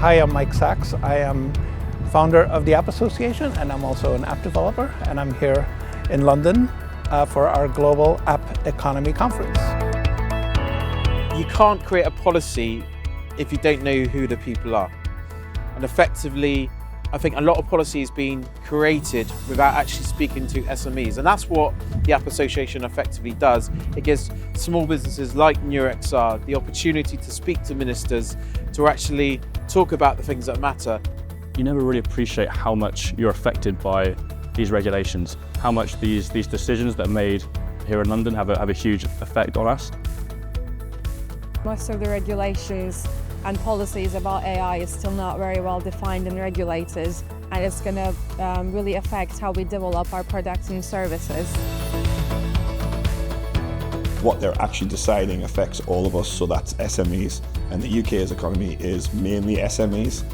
Hi, I'm Mike Sachs. I am founder of the App Association, and I'm also an app developer, and I'm here in London for our Global App Economy Conference. You can't create a policy if you don't know who the people are. And effectively, I think a lot of policy is being created without actually speaking to SMEs. And that's what the App Association effectively does. It gives small businesses like NewXR the opportunity to speak to ministers, to actually talk about the things that matter. You never really appreciate how much you're affected by these regulations, how much these decisions that are made here in London have a huge effect on us. Most of the regulations and policies about AI is still not very well defined and regulated, and it's going to really affect how we develop our products and services. What they're actually deciding affects all of us, so that's SMEs, and the UK's economy is mainly SMEs.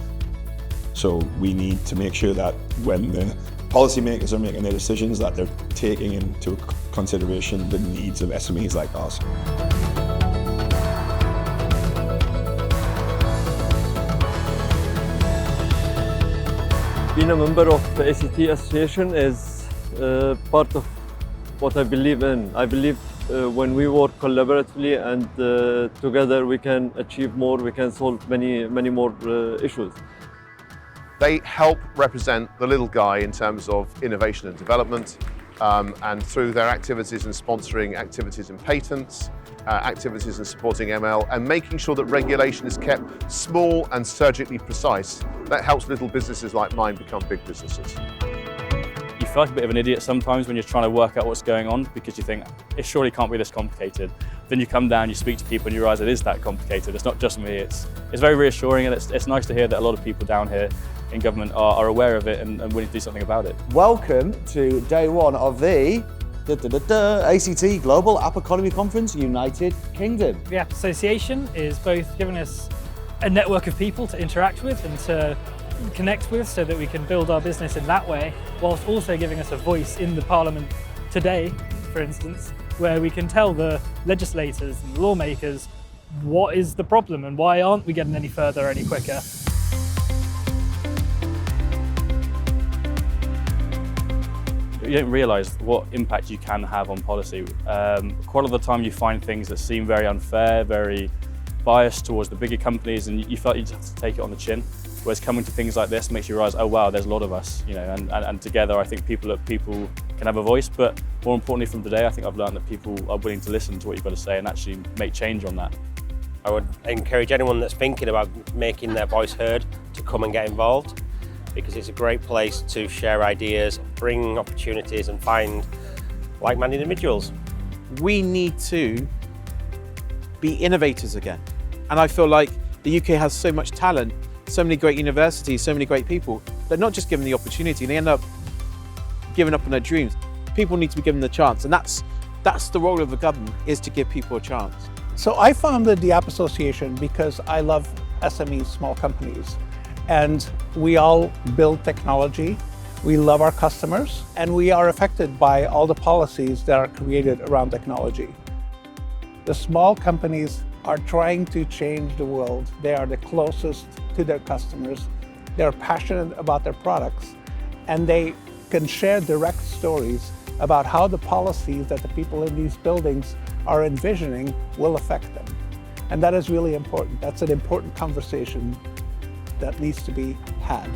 So we need to make sure that when the policymakers are making their decisions, that they're taking into consideration the needs of SMEs like ours. Being a member of the ACT Association is part of what I believe in. I believe when we work collaboratively and together we can achieve more, we can solve many more issues. They help represent the little guy in terms of innovation and development, and through their activities in sponsoring activities in patents, activities in supporting ML, and making sure that regulation is kept small and surgically precise. That helps little businesses like mine become big businesses. You feel like a bit of an idiot sometimes when you're trying to work out what's going on, because you think, it surely can't be this complicated. Then you come down, you speak to people and you realise it is that complicated. It's not just me. It's very reassuring, and it's nice to hear that a lot of people down here in government are aware of it and willing to do something about it. Welcome to day one of the ACT Global App Economy Conference, United Kingdom. The App Association is both giving us a network of people to interact with and to connect with so that we can build our business in that way, whilst also giving us a voice in the Parliament today, for instance, where we can tell the legislators and the lawmakers what is the problem and why aren't we getting any further any quicker. You don't realise what impact you can have on policy. Quite a lot of the time you find things that seem very unfair, very biased towards the bigger companies, and you felt you just have to take it on the chin. Whereas coming to things like this makes you realise, oh wow, there's a lot of us, you know, and together I think people can have a voice, but more importantly from today, I think I've learned that people are willing to listen to what you've got to say and actually make change on that. I would encourage anyone that's thinking about making their voice heard to come and get involved, because it's a great place to share ideas, bring opportunities and find like-minded individuals. We need to be innovators again. And I feel like the UK has so much talent, so many great universities, so many great people. They're not just given the opportunity, they end up giving up on their dreams. People need to be given the chance, and that's the role of the government, is to give people a chance. So I founded the App Association because I love SMEs, small companies. And we all build technology, we love our customers, and we are affected by all the policies that are created around technology. The small companies are trying to change the world. They are the closest to their customers. They're passionate about their products, and they can share direct stories about how the policies that the people in these buildings are envisioning will affect them. And that is really important. That's an important conversation that needs to be had.